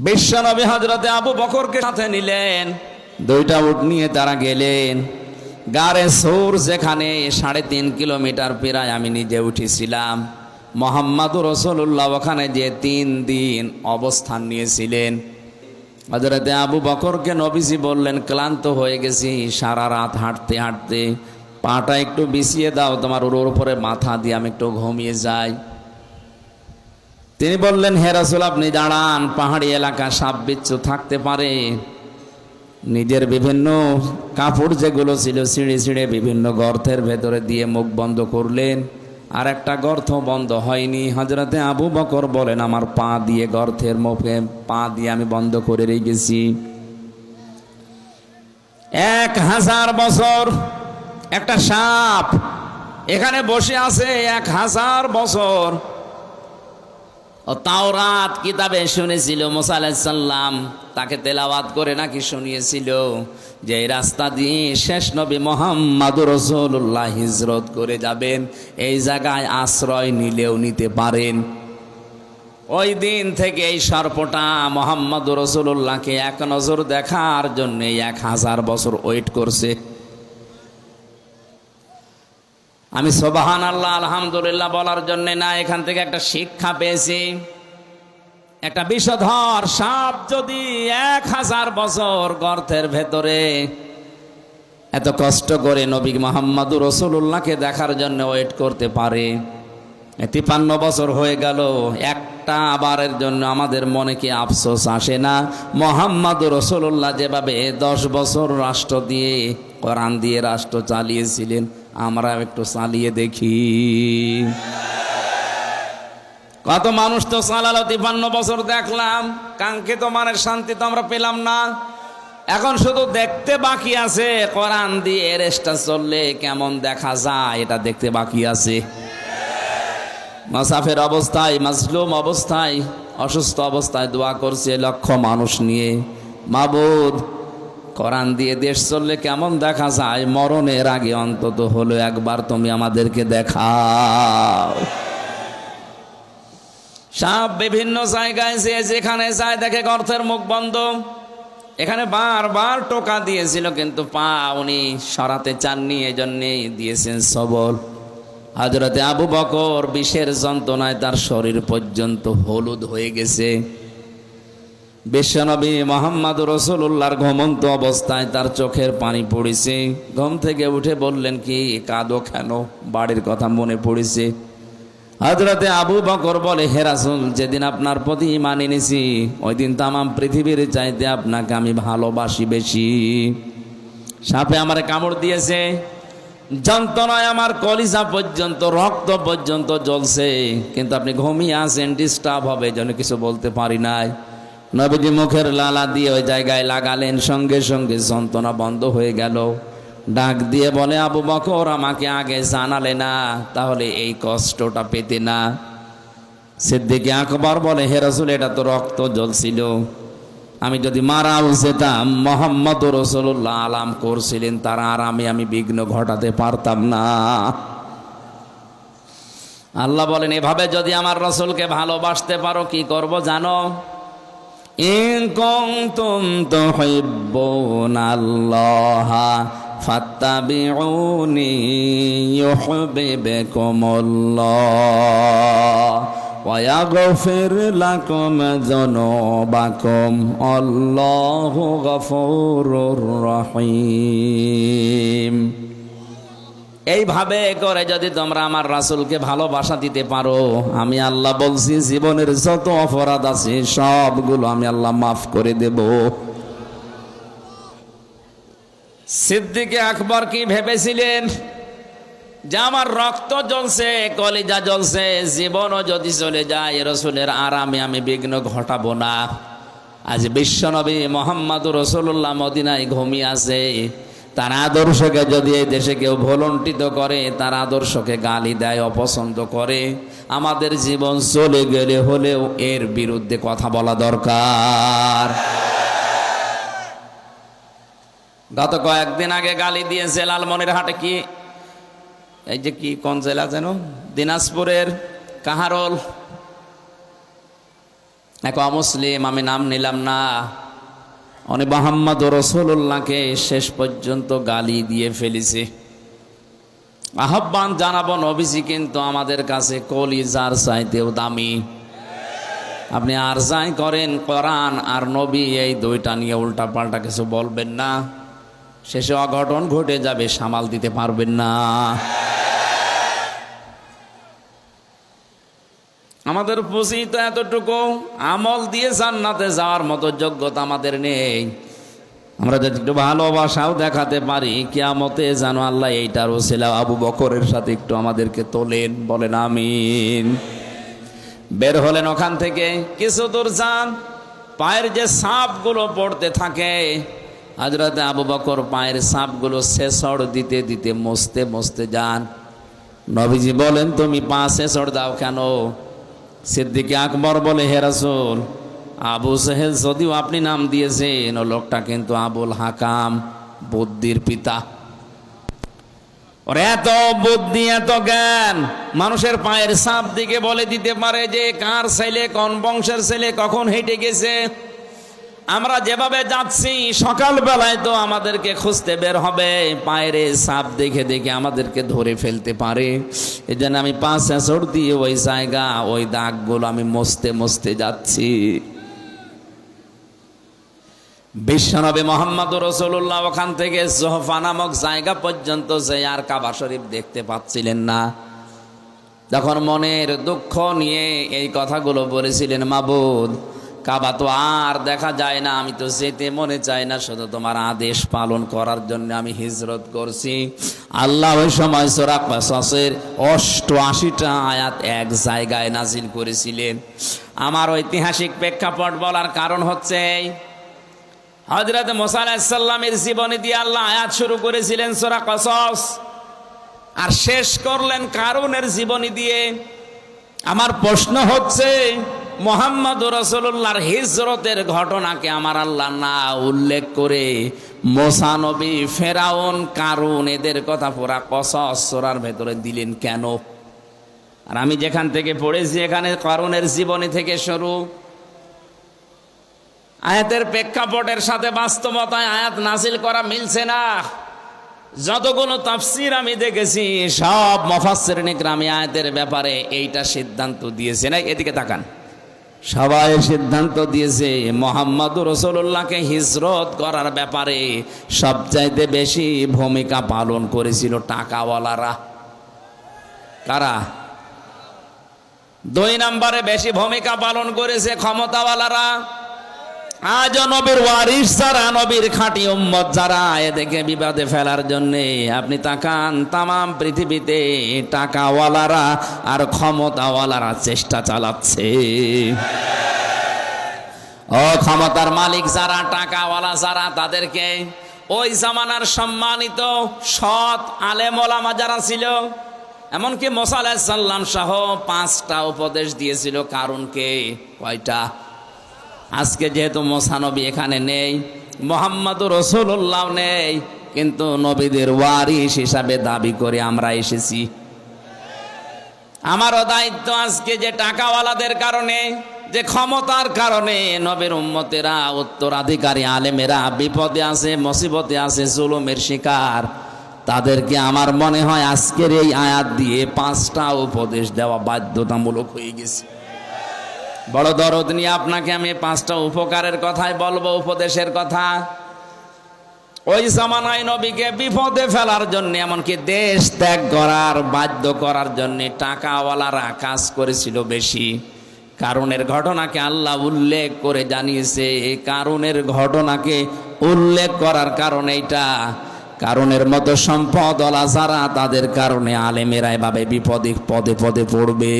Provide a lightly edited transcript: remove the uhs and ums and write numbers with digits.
বিশ্বনবী হযরতে আবু বকরকে সাথে নিলেন, দুইটা উট নিয়ে তারা গেলেন গারে সৌর, যেখানে 3.5 কিলোমিটার প্রায় আমি নিজে উঠেছিলাম। মুহাম্মদুর রাসূলুল্লাহ ওখানে যে 3 দিন অবস্থান নিয়েছিলেন। হযরতে আবু বকরকে নবীজি বললেন, ক্লান্ত হয়ে গেছি সারা রাত হাঁটতে হাঁটতে, পাটা একটু বিছিয়ে দাও তোমার ওর উপরে মাথা দিয়ে আমি একটু ঘুমিয়ে যাই। তিনি বললেন, হে রাসূল আপনি দাঁড়ান, পাহাড়ি এলাকা সাপ বিচ্ছু থাকতে পারে। নিজের বিভিন্ন কাপড় যেগুলো ছিল ছিঁড়ে ছিঁড়ে বিভিন্ন গর্তের ভেতরে দিয়ে মুখ বন্ধ করলেন, আর একটা গর্ত বন্ধ হয়নি। হযরতে আবু বকর বলেন, আমার পা দিয়ে গর্তের মুখে পা দিয়ে আমি বন্ধ করে রেখেছি। 1000 বছর একটা সাপ এখানে বসে আছে, 1000 বছর। ও তাওরাত কিতাবে শুনেছিল, মুসা আলাইহিস সালাম তাকে তেলাওয়াত করে নাকি শুনিয়েছিল যে এই রাস্তা দিয়ে শেষ নবী মুহাম্মদুর রাসূলুল্লাহ হিজরত করে যাবেন, এই জায়গায় আশ্রয় নিলেও নিতে পারেন। ওই দিন থেকে এই সর্পটা মুহাম্মদুর রাসূলুল্লাহকে এক নজর দেখার জন্য 1000 বছর ওয়েট করছে। আমি সুবহানাল্লাহ আলহামদুলিল্লাহ বলার জন্য না, এখান থেকে একটা শিক্ষা পেয়েছি। একটা বিষধর সাপ যদি 1000 বছর গর্তের ভেতরে এত কষ্ট করে নবী মুহাম্মদুর রাসূলুল্লাহকে দেখার জন্য ওয়েট করতে পারে, 53 বছর হয়ে গেল, একটা বারের জন্য আমাদের মনে কি আফসোস আসে না? মুহাম্মদুর রাসূলুল্লাহ যেভাবে 10 বছর রাষ্ট্র দিয়ে কোরআন দিয়ে রাষ্ট্র চালিয়েছিলেন, আমরা একটু চালিয়ে দেখি। কত মানুষ তো চালালো, 53 বছর দেখলাম, কাঙ্ক্ষিত মানের শান্তি তো আমরা পেলাম না। এখন শুধু দেখতে বাকি আছে, কোরআন দিয়ে রেস্টা চললে কেমন দেখা যায় এটা দেখতে বাকি আছে। মুসাফির অবস্থায়, মাজলুম অবস্থায়, অসুস্থ অবস্থায় দোয়া করছে লক্ষ মানুষ নিয়ে, মাবুদ কোরআন দিয়ে দেশ চললে কেমন দেখা যায়, মরণের আগে অন্তত হলো একবার তুমি আমাদেরকে দেখাও। সাপ বিভিন্ন জায়গায় যেখানে যায় দেখে গর্তের মুখ বন্ধ। এখানে বারবার টোকা দিয়েছিল কিন্তু পা উনি সরাতে চাননি, এজন্যই দিয়েছেন সবল। হযরতে আবু বকর বিষের যন্ত্রণায় তার শরীর পর্যন্ত হলুদ হয়ে গেছে। বিশ্বনবী মুহাম্মদুর রাসূলুল্লাহর ঘুমন্ত অবস্থায় তার চোখের পানি পড়েছে। ঘুম থেকে উঠে বললেন, কি কাঁদো কেন? বাড়ির কথা মনে পড়েছে। হযরতে আবু বকর বলে, হে রাসূল যেদিন আপনার প্রতি ঈমান এনেছি ওই দিন তামাম পৃথিবীর চাইতে আপনাকে আমি ভালোবাসি বেশি। সাপে আমার কামড় দিয়েছে, যন্ত্রণায় আমার কলিজা পর্যন্ত রক্ত পর্যন্ত জ্বলছে, কিন্তু আপনি ঘুমিয়ে আছেন, ডিস্টার্ব হবে যেন কিছু বলতে পারি নাই। নবীজি মুখের লালা দিয়ে ওই জায়গায় লাগালেন, সঙ্গে সঙ্গে যন্ত্রণা বন্ধ হয়ে গেল। ডাক দিয়ে বলে, আবু বকর আমাকে আগে জানালে না, তাহলে এই কষ্টটা পেতে না। সিদ্দিক আকবর বলে, হে রাসূল এটা তো রক্ত জ্বলছিল, আমি যদি মারাও যেতাম মুহাম্মদুর রাসূলুল্লাহ আলাম করছিলেন তার আরামে আমি বিঘ্ন ঘটাতে পারতাম না। আল্লাহ বলেন, এভাবে যদি আমার রাসূলকে ভালোবাসতে পারো কি করব জানো? ইন কুনতুম তুহিব্বুনাল্লাহা ফাত্তাবিউনি ইউহিব্বুকুমুল্লাহ ওয়া ইয়াগফির লাকুম যুনুবাকুম আল্লাহু গফুরুর রহিম। এইভাবে করে যদি তোমরা আমার রাসূলকে ভালোবাসা দিতে পারো, আমি আল্লাহ বলছি জীবনের যত অপরাধ আছে সবগুলো আমি আল্লাহ মাফ করে দেব। সিদ্দিক আকবর কি ভেবেছিলেন যে আমার রক্ত জ্বলছে, কলিজা জ্বলছে, জীবনও যদি চলে যায় রাসূলের আরামে আমি বিঘ্ন ঘটাবো না। আজ বিশ্বনবী মুহাম্মদুর রাসূলুল্লাহ মদিনায় ঘুমিয়ে আছে, তার আদর্শকে যদি এই দেশে কেউ ভুলণ্ঠিত করে, তার আদর্শকে গালি দেয়, অপছন্দ করে, আমাদের জীবন চলে গেলে হলেও এর বিরুদ্ধে কথা বলা দরকার। গত কয়েকদিন আগে গালি দিয়েছে লালমনিরহাটে, কি এই যে কি কোন জেলা যেন, দিনাজপুরের কাহারোল, এক অমুসলিম, আমি নাম নিলাম না, উনি মুহাম্মদ রাসূলুল্লাহকে শেষ পর্যন্ত গালি দিয়ে ফেলেছে। আহ্বান জানাবো, নবীজি কিন্তু আমাদের কাছে কলিজার চাইতেও দামি। আপনি আর যাই করেন, কোরআন আর নবী এই দুইটা নিয়ে উল্টা পাল্টা কিছু বলবেন না, শেষে অঘটন ঘটে যাবে, সামাল দিতে পারবেন না। আমাদের পুঁজি তো এতটুকু, আমল দিয়ে জান্নাতে যাওয়ার মতো যোগ্যতা আমাদের নেই। আমরা যদি একটু ভালোবাসাও দেখাতে পারি, কিয়ামতে যেন আল্লাহ এইটার ওসিলা আবু বকরের সাথে একটু আমাদেরকে তোলেন, বলেন আমিন। বের হলেন ওখান থেকে, কিছু দূর যান, পায়ের যে সাপগুলো পড়তে থাকে, হযরতে আবু বকর পায়ের সাপগুলো ছেঁচড় দিতে দিতে মুছতে মুছতে যান। নবীজি বলেন, তুমি পা ছেঁচড় দাও কেন? সিদ্দিক আকবর বলে, হে রাসূল, আবু সেহেল যদিও আপনি নাম দিয়েছেন, ও লোকটা কিন্তু আবুল হাকাম, বুদ্ধির পিতা। ওর এত বুদ্ধি, এত জ্ঞান, মানুষের পায়ের ছাপ দিকে বলে দিতে পারে যে কার ছেলে, কোন বংশের ছেলে, কখন হেঁটে গেছে। আমরা যেভাবে যাচ্ছি, সকাল বেলায় তো আমাদেরকে খুঁজতে বের হবে, পায়ের ছাপ দেখে দেখে আমাদেরকে ধরে ফেলতে পারে। এই জন্য আমি পা ছেঁচড় দিয়ে ওই জায়গা, ওই দাগগুলো আমি মুছতে মুছতে যাচ্ছি। বিশ্বনবী মুহাম্মদ রাসূলুল্লাহ ওখান থেকে জোহফা নামক জায়গা পর্যন্ত যে আর কাবা শরীফ দেখতে পাচ্ছিলেন না। তখন মনের দুঃখ নিয়ে এই কথাগুলো বলেছিলেন, মাবুদ, কাবা তো আর দেখা যায় না, আমি তো যেতে মনে চাই না, শুধু তোমার আদেশ পালন করার জন্য আমি হিজরত করছি। আল্লাহ ওই সময় সূরা কাসাসের 88টা আয়াত এক জায়গায় নাজিল করেছিলেন। আমার ঐতিহাসিক প্রেক্ষাপট বলার কারণ হচ্ছে, হযরত মুসা আলাইহিস সালামের জীবনী দিয়ে আল্লাহ আয়াত শুরু করেছিলেন সূরা কাসাস, আর শেষ করলেন কারুনের জীবনী দিয়ে। আমার প্রশ্ন হচ্ছে, মুহাম্মদ রাসূলুল্লাহর হিজরতের ঘটনাকে আমার আল্লাহ না উল্লেখ করে মুসা নবী, ফেরাউন, কারুন এদের কথা পুরা কসস সূরার ভেতরে দিলেন কেন? আর আমি যেখান থেকে পড়েছি, এখানে কারুনের জীবনী থেকে শুরু। আয়াতের প্রেক্ষাপটের সাথে বাস্তবতায় আয়াত নাজিল করা মিলছে না। যতগুলো তাফসীর আমি দেখেছি, সব মুফাসসিরিন ইকরাম আয়াতের ব্যাপারে এইটা সিদ্ধান্ত দিয়েছে না, এদিকে তাকান, সবাই সিদ্ধান্ত দিয়েছে মুহাম্মদ রাসূলুল্লাহকে হিজরত করার ব্যাপারে সবচাইতে বেশি ভূমিকা পালন করেছিল টাকাওয়ালারা। কারা? 2 নম্বরে বেশি ভূমিকা পালন করেছে ক্ষমতাওয়ালারা। আজ নবীর ওয়ারিস যারা, নবীর খাঁটি উম্মত যারা, এদেরকে বিবাদে ফেলার জন্য আপনি তাকান, তামাম পৃথিবীতে টাকাওয়ালারা আর ক্ষমতাওয়ালারা চেষ্টা চালাচ্ছে। ও ক্ষমতার মালিক যারা, টাকাওয়ালা যারা, তাদেরকে ওই জামানার সম্মানিত সৎ আলেম ওলামা যারা ছিল, এমনকি মুসা আলাইহিস সালাম সহ 5টা উপদেশ দিয়েছিল কারুনকে। কয়টা? আজকে যেহেতু মুসা নবী এখানে নেই, মুহাম্মদ রাসূলুল্লাহ নেই, কিন্তু নবীদের ওয়ারিস হিসাবে দাবি করে আমরা এসেছি। আমারও দায়িত্ব আজকে, যে টাকাওয়ালাদের কারণে, যে ক্ষমতার কারণে নবীর উম্মতেরা, উত্তরাধিকারী আলেমেরা বিপদে আছে, মুসিবতে আছে, জুলুমের শিকার, তাদেরকে আমার মনে হয় আজকের এই আয়াত দিয়ে 5টা উপদেশ দেওয়া বাধ্যতামূলক হয়ে গেছে। বড় দরদ নিয়ে আপনাকে আমি 5টা উপকারের কথাই বলবো, উপদেশের কথা। ওই জামানায় নবীকে বিপদে ফেলার জন্য, এমনকি দেশ ত্যাগ করার বাধ্য করার জন্য টাকাওয়ালারা কাজ করেছিল বেশি। কারুনের ঘটনাকে আল্লাহ উল্লেখ করে জানিয়েছে। এই কারুনের ঘটনাকে উল্লেখ করার কারণ এইটা, কারুনের মতো সম্পদওয়ালা যারা, তাদের কারণে আলেমেরা এভাবে বিপদে পদে পদে পড়বে।